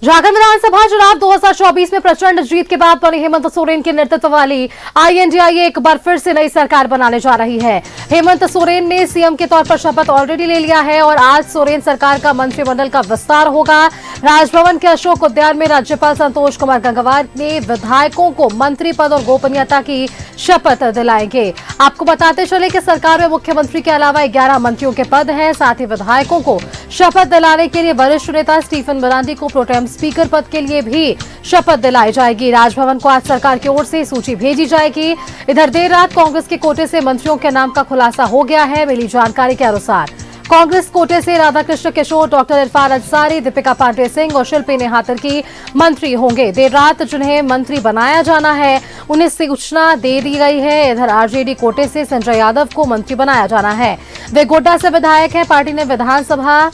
झारखंड विधानसभा चुनाव 2024 में प्रचंड जीत के बाद बनी हेमंत सोरेन के नेतृत्व वाली आईएनडीआईए एक बार फिर से नई सरकार बनाने जा रही है। हेमंत सोरेन ने सीएम के तौर पर शपथ ऑलरेडी ले लिया है और आज सोरेन सरकार का मंत्रिमंडल का विस्तार होगा। राजभवन के अशोक उद्यान में राज्यपाल संतोष कुमार गंगवार ने विधायकों को मंत्री पद और गोपनीयता की शपथ दिलाएंगे। आपको बताते चले कि सरकार में मुख्यमंत्री के अलावा 11 मंत्रियों के पद हैं। साथ ही विधायकों को शपथ दिलाने के लिए वरिष्ठ नेता स्टीफन मरांडी को प्रोटेम स्पीकर पद के लिए भी शपथ दिलाई जाएगी। राजभवन को आज सरकार की ओर से सूची भेजी जाएगी। इधर देर रात कांग्रेस के कोटे से मंत्रियों के नाम का खुलासा हो गया है। मिली जानकारी के अनुसार कांग्रेस कोटे से राधाकृष्ण किशोर, डॉक्टर इरफान अंसारी, दीपिका पांडे सिंह और शिल्पी नेहातर की मंत्री होंगे। देर रात जिन्हें मंत्री बनाया जाना है उन्हें सूचना दे दी गई है। इधर आरजेडी कोटे से संजय यादव को मंत्री बनाया जाना है। वे गोड्डा से विधायक हैं। पार्टी ने विधानसभा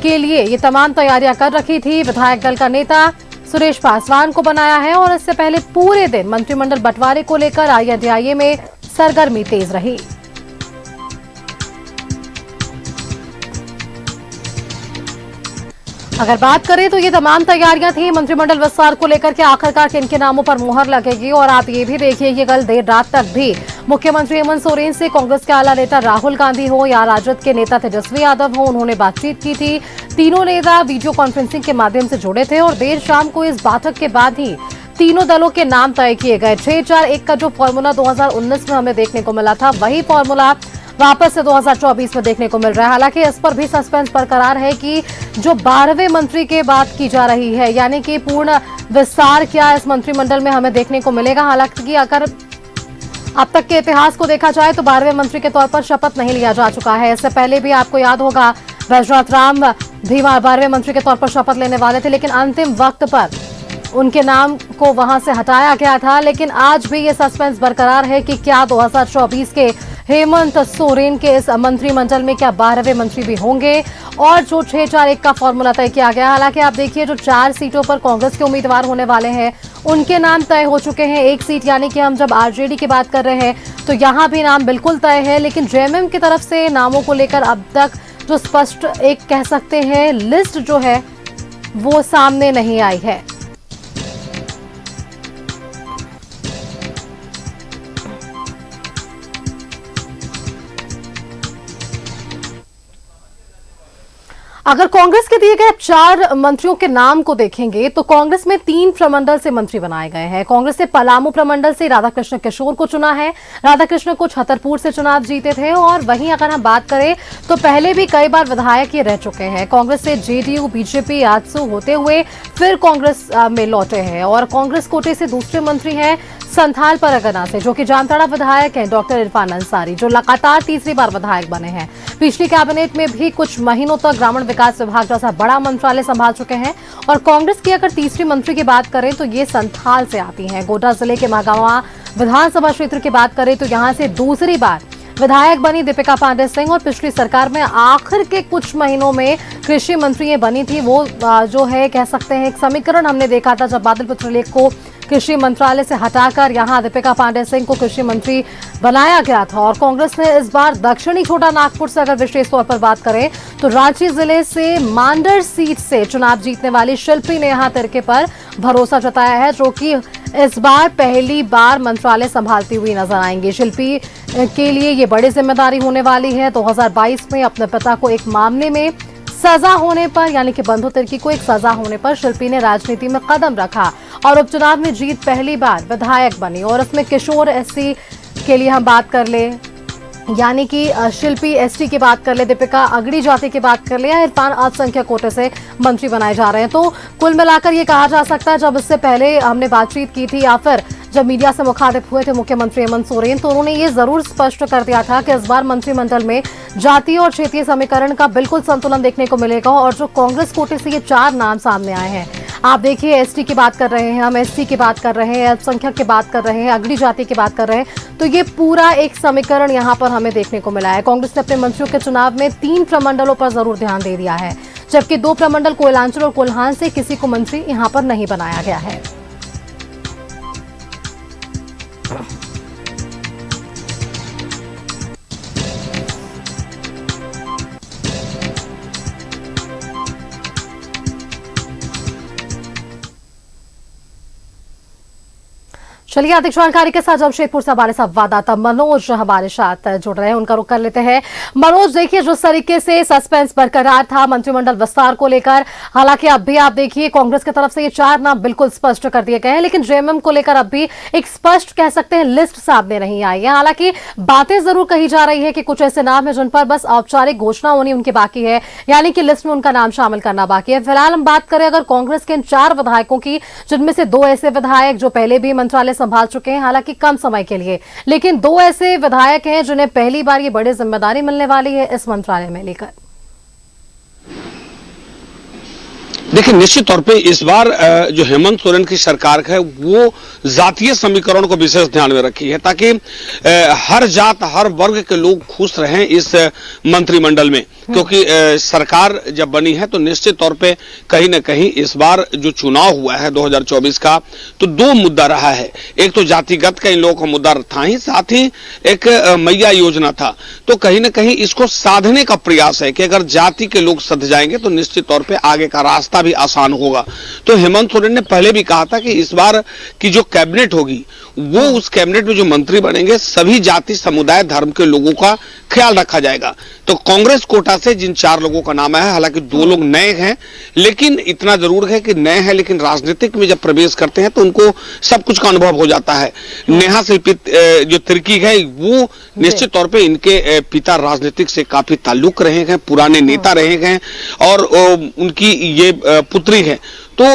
के लिए ये तमाम तैयारियां कर रखी थी। विधायक दल का नेता सुरेश पासवान को बनाया है और इससे पहले पूरे दिन मंत्रिमंडल बंटवारे को लेकर आईएनडीआईए में सरगर्मी तेज रही। अगर बात करें तो ये तमाम तैयारियां थी मंत्रिमंडल विस्तार को लेकर के आखिरकार किन नामों पर मुहर लगेगी। और आप ये भी देखिए कि कल देर रात तक भी मुख्यमंत्री हेमंत सोरेन से कांग्रेस के आला नेता राहुल गांधी हो या राजद के नेता तेजस्वी यादव हो, उन्होंने बातचीत की थी। तीनों नेता वीडियो कॉन्फ्रेंसिंग के माध्यम से जुड़े थे और देर शाम को इस बैठक के बाद ही तीनों दलों के नाम तय किए गए। 6-4-1 का जो फॉर्मूला 2019 में हमें देखने को मिला था, वही फॉर्मूला वापस से 2024 में देखने को मिल रहा है। हालांकि इस पर भी सस्पेंस बरकरार है कि जो 12वें मंत्री की बात की जा रही है, यानी कि पूर्ण विस्तार क्या इस मंत्रिमंडल में हमें देखने को मिलेगा। हालांकि अगर अब तक के इतिहास को देखा जाए तो 12वें मंत्री के तौर पर शपथ नहीं लिया जा चुका है। इससे पहले भी आपको याद होगा वैजनाथ राम भी 12वें मंत्री के तौर पर शपथ लेने वाले थे, लेकिन अंतिम वक्त पर उनके नाम को वहां से हटाया गया था। लेकिन आज भी ये सस्पेंस बरकरार है कि क्या 2024 के हेमंत सोरेन के इस मंत्रिमंडल में क्या 12वें मंत्री भी होंगे और जो 6-4-1 का फॉर्मूला तय किया गया। हालांकि आप देखिए जो 4 सीटों पर कांग्रेस के उम्मीदवार होने वाले हैं उनके नाम तय हो चुके हैं। एक सीट यानी कि हम जब आरजेडी की बात कर रहे हैं तो यहाँ भी नाम बिल्कुल तय है, लेकिन जेएमएम की तरफ से नामों को लेकर अब तक जो स्पष्ट एक कह सकते हैं लिस्ट जो है वो सामने नहीं आई है। अगर कांग्रेस के दिए गए 4 मंत्रियों के नाम को देखेंगे तो कांग्रेस में 3 प्रमंडल से मंत्री बनाए गए हैं। कांग्रेस ने पलामू प्रमंडल से राधाकृष्ण किशोर को चुना है। राधाकृष्ण को छतरपुर से चुनाव जीते थे और वहीं अगर हम बात करें तो पहले भी कई बार विधायक ये रह चुके हैं। कांग्रेस से जेडीयू, बीजेपी, आजसू होते हुए फिर कांग्रेस में लौटे हैं। और कांग्रेस कोटे से दूसरे मंत्री हैं संथाल परगना से, जो कि जामताड़ा विधायक हैं डॉक्टर इरफान अंसारी, जो लगातार तीसरी बार विधायक बने हैं। पिछली कैबिनेट में भी कुछ महीनों तक ग्रामीण विकास विभाग जैसा बड़ा मंत्रालय संभाल चुके हैं। और कांग्रेस की अगर तीसरी मंत्री की बात करें तो ये संथाल से आती हैं। गोड्डा जिले के महागामा विधानसभा क्षेत्र की बात करें तो यहां से दूसरी बार विधायक बनी दीपिका पांडे सिंह और पिछली सरकार में आखिर के कुछ महीनों में कृषि मंत्री ये बनी थी। वो जो है कह सकते हैं एक समीकरण हमने देखा था जब बादल पत्रलेख को कृषि मंत्रालय से हटाकर यहां दीपिका पांडे सिंह को कृषि मंत्री बनाया गया था। और कांग्रेस ने इस बार दक्षिणी छोटा नागपुर से अगर विशेष तौर पर बात करें तो रांची जिले से मांडर सीट से चुनाव जीतने वाली शिल्पी नेहातर पर भरोसा जताया है, जो कि इस बार पहली बार मंत्रालय संभालती हुई नजर आएंगी। शिल्पी के लिए ये बड़ी जिम्मेदारी होने वाली है। 2022 में अपने पिता को एक मामले में सजा होने पर, यानी कि बंधु तिर्की को एक सजा होने पर शिल्पी ने राजनीति में कदम रखा और उपचुनाव में जीत पहली बार विधायक बनी। और इसमें किशोर एससी के लिए हम बात कर ले, यानी कि शिल्पी एसटी की बात कर ले, दीपिका अगड़ी जाति की बात कर ले या इरफान अल्पसंख्यक कोटे से मंत्री बनाए जा रहे हैं। तो कुल मिलाकर ये कहा जा सकता है जब इससे पहले हमने बातचीत की थी या फिर जब मीडिया से मुखातिब हुए थे मुख्यमंत्री हेमंत सोरेन, तो उन्होंने ये जरूर स्पष्ट कर दिया था कि इस बार मंत्रिमंडल में जातीय और क्षेत्रीय समीकरण का बिल्कुल संतुलन देखने को मिलेगा। और जो कांग्रेस कोटे से ये 4 नाम सामने आए हैं, आप देखिए एसटी की बात कर रहे हैं, हम एसटी की बात कर रहे हैं, अल्पसंख्यक की बात कर रहे हैं, अगड़ी जाति की बात कर रहे हैं, तो ये पूरा एक समीकरण यहाँ पर हमें देखने को मिला है। कांग्रेस ने अपने मंत्रियों के चुनाव में 3 प्रमंडलों पर जरूर ध्यान दे दिया है, जबकि 2 प्रमंडल कोयलांचल और कोल्हान से किसी को मंत्री यहाँ पर नहीं बनाया गया है। चलिए अधिक जानकारी के साथ जमशेदपुर से हमारे संवाददाता मनोज हमारे साथ जुड़ रहे हैं, उनका रुख कर लेते हैं। मनोज, देखिए जिस तरीके से सस्पेंस बरकरार था मंत्रिमंडल विस्तार को लेकर, हालांकि अब भी आप देखिए कांग्रेस की तरफ से ये 4 नाम बिल्कुल स्पष्ट कर दिए गए हैं, लेकिन जेएमएम को लेकर अब भी एक स्पष्ट कह सकते हैं लिस्ट सामने नहीं आई है। हालांकि बातें जरूर कही जा रही है कि कुछ ऐसे नाम है जिन पर बस औपचारिक घोषणा होनी उनकी बाकी है, यानी कि लिस्ट में उनका नाम शामिल करना बाकी है। फिलहाल हम बात करें अगर कांग्रेस के इन 4 विधायकों की, जिनमें से 2 ऐसे विधायक जो पहले भी मंत्रालय संभाल चुके हैं, हालांकि कम समय के लिए, लेकिन 2 ऐसे विधायक हैं जिन्हें पहली बार ये बड़ी जिम्मेदारी मिलने वाली है इस मंत्रालय में लेकर। देखिए, निश्चित तौर पे इस बार जो हेमंत सोरेन की सरकार है वो जातीय समीकरण को विशेष ध्यान में रखी है, ताकि हर जात हर वर्ग के लोग खुश रहें इस मंत्रिमंडल में। क्योंकि सरकार जब बनी है तो निश्चित तौर पे कहीं ना कहीं इस बार जो चुनाव हुआ है 2024 का, तो 2 मुद्दा रहा है। एक तो जातिगत का इन लोगों का मुद्दा था ही, साथ ही एक मैया योजना था। तो कहीं ना कहीं इसको साधने का प्रयास है कि अगर जाति के लोग सध जाएंगे तो निश्चित तौर पे आगे का रास्ता भी आसान होगा। तो हेमंत सोरेन ने पहले भी कहा था कि इस बार की जो कैबिनेट होगी वो उस कैबिनेट में जो मंत्री बनेंगे सभी जाति समुदाय धर्म के लोगों का ख्याल रखा जाएगा। तो कांग्रेस कोटा से जिन 4 लोगों का नाम है, हालांकि 2 लोग नए हैं, लेकिन इतना जरूर है कि नए हैं लेकिन राजनीतिक में जब प्रवेश करते हैं तो उनको सब कुछ का अनुभव हो जाता है। नेहा शिल्पी जो तिर्की है वो निश्चित तौर पे इनके पिता राजनीतिक से काफी ताल्लुक रहे हैं, पुराने नेता रहे हैं और उनकी ये पुत्री है। तो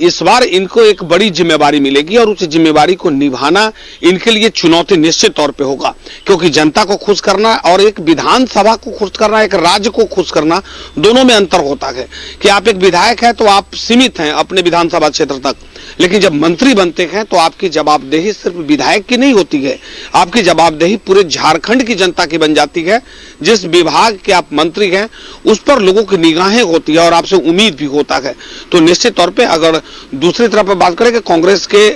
इस बार इनको एक बड़ी जिम्मेवारी मिलेगी और उस जिम्मेवारी को निभाना इनके लिए चुनौती निश्चित तौर पे होगा, क्योंकि जनता को खुश करना और एक विधानसभा को खुश करना, एक राज्य को खुश करना, दोनों में अंतर होता है। कि आप एक विधायक हैं तो आप सीमित हैं अपने विधानसभा क्षेत्र तक, लेकिन जब मंत्री बनते हैं तो आपकी जवाबदेही सिर्फ विधायक की नहीं होती है, आपकी जवाबदेही पूरे झारखंड की जनता की बन जाती है। जिस विभाग के आप मंत्री हैं उस पर लोगों की निगाहें होती है और आपसे उम्मीद भी होता है। तो निश्चित तौर पे अगर दूसरी तरफ बात करें कि कांग्रेस के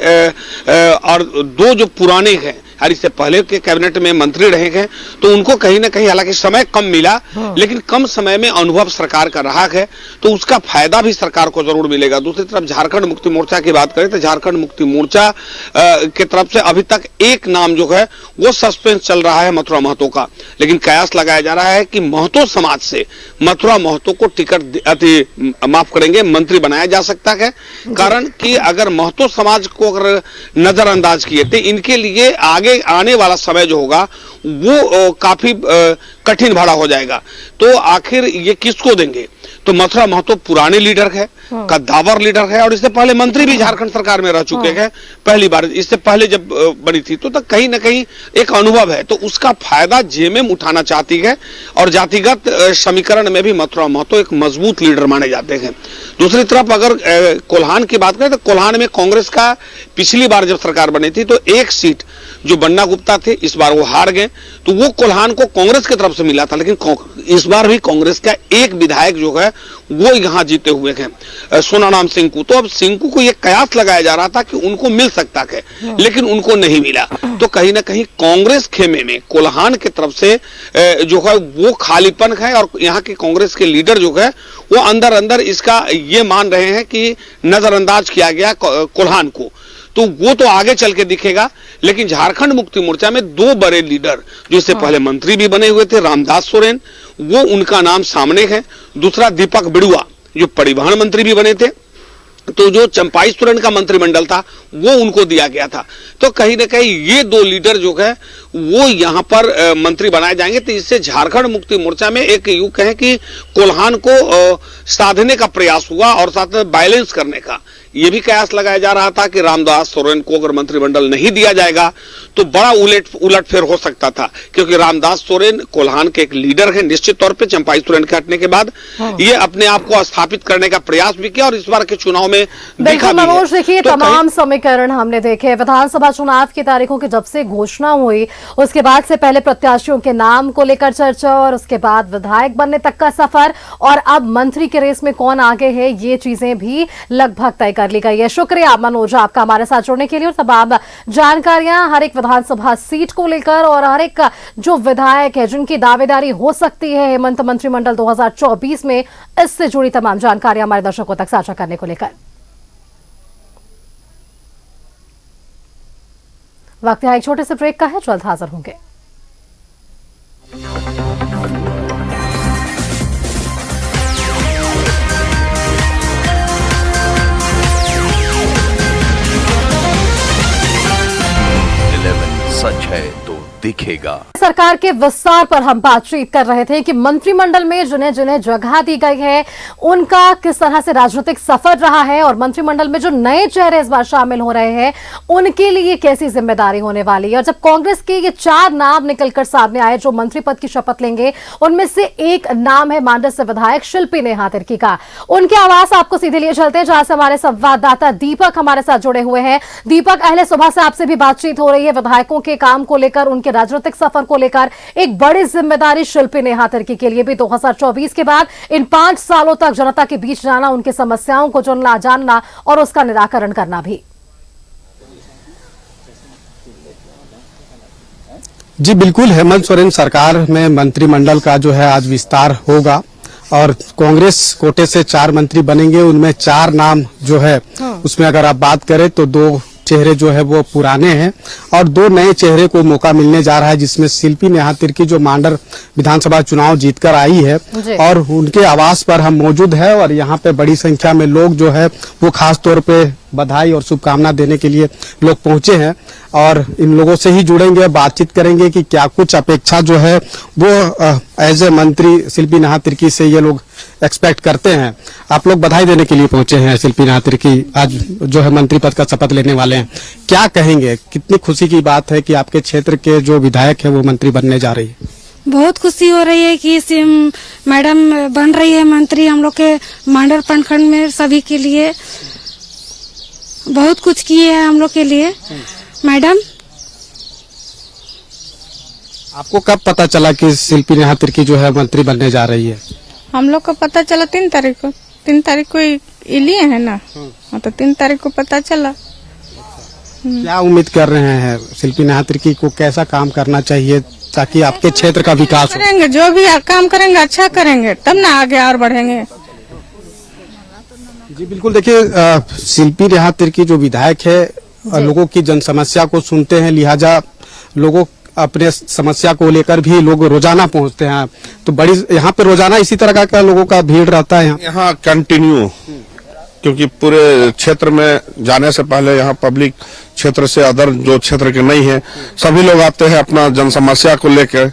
और 2 जो पुराने हैं, और इससे पहले के कैबिनेट में मंत्री रहे हैं, तो उनको कहीं ना कहीं हालांकि समय कम मिला, लेकिन कम समय में अनुभव सरकार का रहा है, तो उसका फायदा भी सरकार को जरूर मिलेगा। दूसरी तरफ झारखंड मुक्ति मोर्चा की बात करें तो झारखंड मुक्ति मोर्चा की तरफ से अभी तक एक नाम जो है वो सस्पेंस चल रहा है मथुरा महतो का, लेकिन कयास लगाया जा रहा है कि महतो समाज से मथुरा महतो को टिकट माफ करेंगे मंत्री बनाया जा सकता है। कारण कि अगर महतो समाज को अगर नजरअंदाज किए तो इनके लिए आगे आने वाला समय जो होगा वो काफी कठिन भरा हो जाएगा। तो आखिर ये किसको देंगे? तो मथुरा महतो पुराने लीडर है, कद्दावर लीडर है और इससे पहले मंत्री भी झारखंड सरकार में रह चुके हैं, पहली बार इससे पहले जब बनी थी, तो कहीं ना कहीं एक अनुभव है, तो उसका फायदा जेएमएम उठाना चाहती है। और जातिगत समीकरण में भी मथुरा महतो एक मजबूत लीडर माने जाते हैं। दूसरी तरफ अगर कोल्हान की बात करें तो कोल्हान में कांग्रेस का पिछली बार जब सरकार बनी थी तो 1 सीट जो बन्ना गुप्ता थे इस बार वो हार गए, तो वो कोल्हान को कांग्रेस की तरफ से मिला था, लेकिन इस बार भी कांग्रेस का एक विधायक जो है वो यहां जीते हुए हैं, सोनाराम सिंकू। तो अब सिंकू को यह कयास लगाया जा रहा था कि उनको मिल सकता है, लेकिन उनको नहीं मिला। तो कहीं ना कहीं कांग्रेस खेमे में कोल्हान की तरफ से जो है वो खालीपन है और यहाँ के कांग्रेस के लीडर जो है वो अंदर अंदर इसका ये मान रहे हैं कि नजरअंदाज किया गया कोल्हान को। तो वो तो आगे चल के दिखेगा, लेकिन झारखंड मुक्ति मोर्चा में 2 बड़े लीडर जो इससे पहले मंत्री भी बने हुए थे, रामदास सोरेन, वो उनका नाम सामने है। दूसरा दीपक बिड़ुआ जो परिवहन मंत्री भी बने थे, तो जो चंपाई सोरेन का मंत्रिमंडल था वो उनको दिया गया था। तो कहीं ना कहीं ये 2 लीडर जो है वो यहां पर मंत्री बनाए जाएंगे। तो इससे झारखंड मुक्ति मोर्चा में एक यूं कहें कि कोल्हान को साधने का प्रयास हुआ और साथ बैलेंस करने का ये भी कयास लगाया जा रहा था कि रामदास सोरेन को अगर मंत्रिमंडल नहीं दिया जाएगा तो बड़ा उलटफेर हो सकता था, क्योंकि रामदास सोरेन कोल्हान के एक लीडर हैं निश्चित तौर पे। चंपाई सोरेन के हटने के बाद ये अपने आप को स्थापित करने का प्रयास भी किया और इस बार के चुनाव में दिखा भी है। देखिए तो तमाम समीकरण हमने देखे, विधानसभा चुनाव की तारीखों की जब से घोषणा हुई उसके बाद से पहले प्रत्याशियों के नाम को लेकर चर्चा और उसके बाद विधायक बनने तक का सफर और अब मंत्री के रेस में कौन आगे है, ये चीजें भी लगभग तय कर ली गई है। शुक्रिया मनोज आपका हमारे साथ जुड़ने के लिए और तमाम जानकारियां हर एक विधानसभा सीट को लेकर और हर एक जो विधायक है जिनकी दावेदारी हो सकती है हेमंत मंत्रिमंडल 2024 में, इससे जुड़ी तमाम जानकारियां हमारे दर्शकों तक साझा करने को लेकर। वक्त यहाँ एक छोटे से ब्रेक का है, जल्द हाजिर होंगे। सच है तो दिखेगा। सरकार के विस्तार पर हम बातचीत कर रहे थे कि मंत्रिमंडल में जिन्हें जिन्हें जगह दी गई है उनका किस तरह से राजनीतिक सफर रहा है और मंत्रिमंडल में जो नए चेहरे इस बार शामिल हो रहे हैं उनके लिए कैसी जिम्मेदारी होने वाली है। और जब कांग्रेस के ये 4 नाम निकलकर सामने आए जो मंत्री पद की शपथ लेंगे, उनमें से एक नाम है मांडर से विधायक शिल्पी नेहा तिर्की का। उनके आवास आपको सीधे लिए चलते हैं जहां से हमारे संवाददाता दीपक हमारे साथ जुड़े हुए हैं। दीपक, अहले सुबह से आपसे भी बातचीत हो रही है विधायकों के काम को लेकर, उनके राजनीतिक सफर को लेकर। एक बड़ी जिम्मेदारी शिल्पी नेहा तिर्की के लिए भी 2024 के बाद इन 5 सालों तक जनता के बीच जाना, उनकी समस्याओं को जानना और उसका निराकरण करना भी। जी बिल्कुल, हेमंत सोरेन सरकार में मंत्रिमंडल का जो है आज विस्तार होगा और कांग्रेस कोटे से 4 मंत्री बनेंगे। उनमें 4 नाम जो है उसमें अगर आप बात करें तो 2 चेहरे जो है वो पुराने हैं और 2 नए चेहरे को मौका मिलने जा रहा है, जिसमें शिल्पी नेहा तिर्की जो मांडर विधानसभा चुनाव जीतकर आई है और उनके आवास पर हम मौजूद है और यहाँ पे बड़ी संख्या में लोग जो है वो खास तौर पे बधाई और शुभकामना देने के लिए लोग पहुंचे हैं और इन लोगों से ही जुड़ेंगे, बातचीत करेंगे कि क्या कुछ अपेक्षा जो है वो एज ए मंत्री शिल्पी नेहा तिर्की से ये लोग एक्सपेक्ट करते हैं। आप लोग बधाई देने के लिए पहुंचे हैं, शिल्पी नेहा तिर्की आज जो है मंत्री पद का शपथ लेने वाले हैं, क्या कहेंगे? कितनी खुशी की बात है कि आपके क्षेत्र के जो विधायक है वो मंत्री बनने जा रही है? बहुत खुशी हो रही है कि मैडम बन रही है मंत्री हम लोग के मांडर प्रखंड में। सभी के लिए बहुत कुछ किए हैं हम लोग के लिए मैडम। आपको कब पता चला कि शिल्पी नेहा तिर्की जो है मंत्री बनने जा रही है? हम लोग को पता चला 3 तारीख को। 3 तारीख को लिए है ना, तो 3 तारीख को पता चला। क्या उम्मीद कर रहे हैं शिल्पी नेहा तिर्की को, कैसा काम करना चाहिए ताकि आपके क्षेत्र का विकास हो? करेंगे, जो भी काम करेंगे अच्छा करेंगे तब ना आगे और बढ़ेंगे। जी बिल्कुल, देखिए शिल्पी नेहा तिर्की जो विधायक है लोगों की जन समस्या को सुनते हैं, लिहाजा लोगों अपने समस्या को लेकर भी लोग रोजाना पहुंचते हैं। तो बड़ी यहाँ पे रोजाना इसी तरह का लोगों का भीड़ रहता है यहाँ कंटिन्यू, क्योंकि पूरे क्षेत्र में जाने से पहले यहाँ पब्लिक क्षेत्र से अदर जो क्षेत्र के नहीं है सभी लोग आते हैं अपना जन समस्या को लेकर।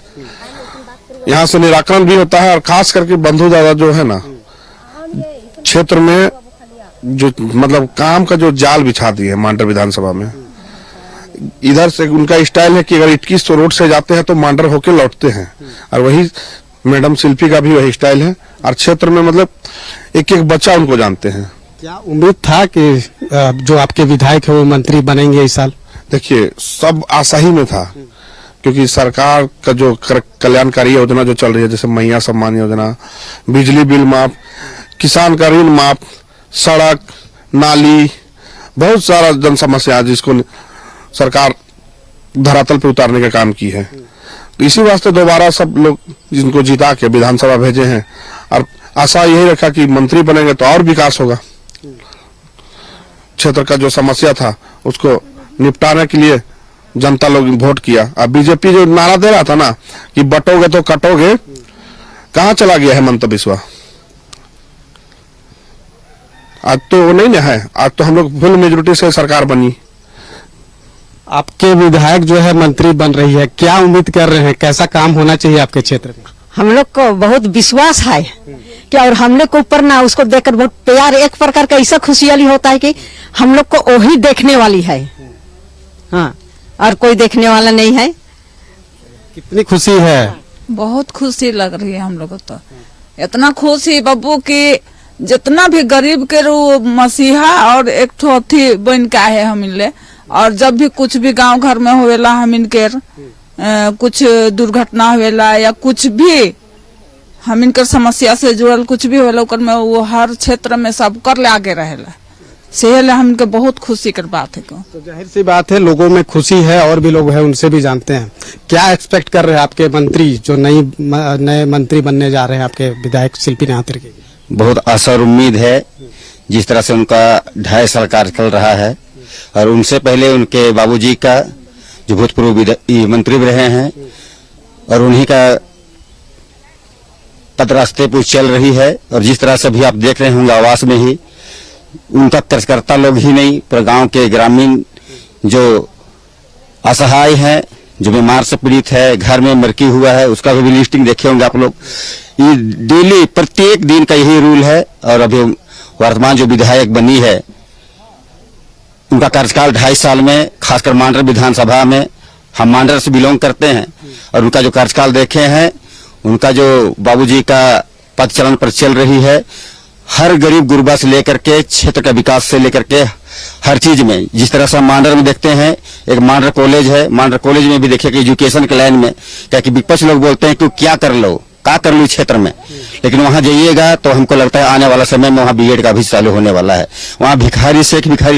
यहाँ से निराकरण भी होता है और खास करके बंधु दादा जो है ना क्षेत्र में जो मतलब काम का जो जाल बिछा दिए है मांडर विधानसभा में। इधर से उनका स्टाइल है कि अगर 21 रोड से जाते हैं तो मांडर होके लौटते हैं और वही मैडम शिल्पी का भी वही स्टाइल है और क्षेत्र में मतलब एक एक बच्चा उनको जानते हैं। क्या उम्मीद था कि जो आपके विधायक है वो मंत्री बनेंगे इस साल? देखिए सब आशा ही में था, क्योंकि सरकार का जो कल्याणकारी योजना जो चल रही है जैसे मैया सम्मान योजना, बिजली बिल माफ, किसान का ऋण माफ, सड़क नाली, बहुत सारा जन समस्या जिसको सरकार धरातल पे उतारने का काम की है। तो इसी वास्ते दोबारा सब लोग जिनको जिता के विधानसभा भेजे हैं और आशा यही रखा कि मंत्री बनेंगे तो और विकास होगा। क्षेत्र का जो समस्या था उसको निपटाने के लिए जनता लोग वोट किया। अब बीजेपी जो नारा दे रहा था ना कि बटोगे तो कटोगे, कहाँ चला गया हेमंत बिस्वा? आज तो वो नहीं है, आज तो हम लोग फुल मेजोरिटी से सरकार बनी। आपके विधायक जो है मंत्री बन रही है, क्या उम्मीद कर रहे हैं, कैसा काम होना चाहिए आपके क्षेत्र में? हम लोग को बहुत विश्वास है कि और हम लोग को ऊपर ना उसको देखकर बहुत प्यार, एक प्रकार का ऐसा खुशहाली होता है कि हम लोग को वही देखने वाली है, हाँ, और कोई देखने वाला नहीं है। कितनी खुशी है? बहुत खुशी लग रही है हम लोग को। तो इतना खुशी बब्बू की जितना भी गरीब के रू मसीहा और एक ठो अथी बन का है हम इनले। और जब भी कुछ भी गांव घर में होवेला हम इनके कुछ दुर्घटना होवेला या कुछ भी हम इनकर समस्या से जुड़ल कुछ भी होवेला ओकर में वो हर क्षेत्र में सब कर ले आगे रहेला। सेहले हम इनके बहुत खुशी कर बात है। तो जाहिर सी बात है लोगों में खुशी है और भी लोग हैं उनसे भी जानते हैं। क्या एक्सपेक्ट कर रहे हैं आपके मंत्री जो नए मंत्री बनने जा रहे हैं आपके विधायक शिल्पी नेहा तिर्की? बहुत आशा और उम्मीद है, जिस तरह से उनका 2.5 साल कार्यकाल रहा है और उनसे पहले उनके बाबूजी का जो भूतपूर्व मंत्री भी रहे हैं, और उन्हीं का पद रास्ते पर चल रही है। और जिस तरह से भी आप देख रहे होंगे आवास में ही उनका कार्यकर्ता लोग ही नहीं, पर गांव के ग्रामीण जो असहाय हैं, जो बीमार से पीड़ित है, घर में मृत्यु हुआ है, उसका भी लिस्टिंग देखे होंगे आप लोग। ये डेली प्रत्येक दिन का यही रूल है। और अभी वर्तमान जो विधायक बनी है उनका कार्यकाल 2.5 साल में, खासकर मांडर विधानसभा में, हम मांडर से बिलोंग करते हैं, और उनका जो कार्यकाल देखे हैं, उनका जो बाबूजी का पद चलन पर चल रही है, हर गरीब गुरबा से लेकर के क्षेत्र का विकास से लेकर के हर चीज में, जिस तरह से हम मांडर में देखते हैं, एक मांडर कॉलेज है, मांडर कॉलेज में भी देखिए कि एजुकेशन के लाइन में क्या कि विपक्ष लोग बोलते हैं कि क्या कर लो क्षेत्र में, लेकिन वहां जाइएगा तो हमको लगता है आने वाला समय में वहां बीएड का भी चालू होने वाला है। वहां भिखारी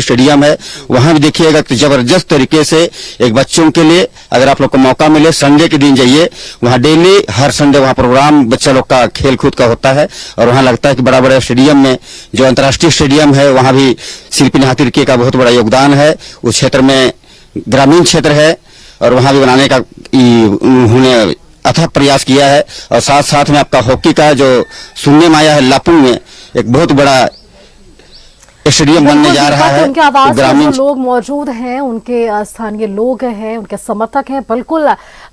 स्टेडियम है, वहां भी देखिएगा कि जबरदस्त तरीके से एक बच्चों के लिए, अगर आप लोग को मौका मिले संडे के दिन जाइए, वहां डेली हर संडे वहां प्रोग्राम बच्चा लोग का खेल कूद का होता है। और वहां लगता है कि बड़ा बड़ा स्टेडियम में, जो अंतर्राष्ट्रीय स्टेडियम है, वहां भी शिल्पी निहाती तिर्की का बहुत बड़ा योगदान है। उस क्षेत्र में ग्रामीण क्षेत्र है और वहां भी बनाने का उन्होंने अथक प्रयास किया है। और साथ साथ में आपका हॉकी का जो सुनने में आया है, लापुंग में एक बहुत बड़ा स्टेडियम बनने जा रहा है। उनके आवाज में जो लोग मौजूद हैं, उनके स्थानीय लोग हैं, उनके समर्थक हैं, बिल्कुल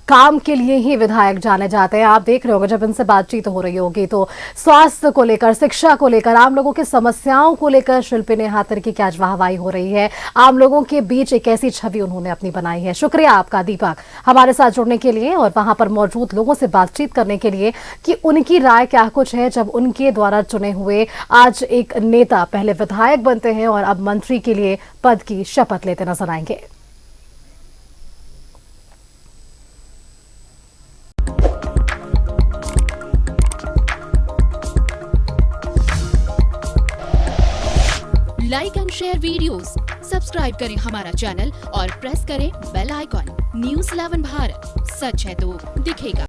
काम के लिए ही विधायक जाने जाते हैं। आप देख रहे होंगे जब इनसे बातचीत हो रही होगी तो स्वास्थ्य को लेकर, शिक्षा को लेकर, आम लोगों की समस्याओं को लेकर शिल्पी निहाती तिर्की की आज वाहवाही हो रही है। आम लोगों के बीच एक ऐसी छवि उन्होंने अपनी बनाई है। शुक्रिया आपका दीपक, हमारे साथ जुड़ने के लिए और वहां पर मौजूद लोगों से बातचीत करने के लिए कि उनकी राय क्या कुछ है जब उनके द्वारा चुने हुए आज एक नेता पहले विधायक बनते हैं और अब मंत्री के लिए पद की शपथ लेते नजर आएंगे। Like and share videos, subscribe करें हमारा चैनल और प्रेस करें बेल आइकॉन। न्यूज़ 11 भारत, सच है तो दिखेगा।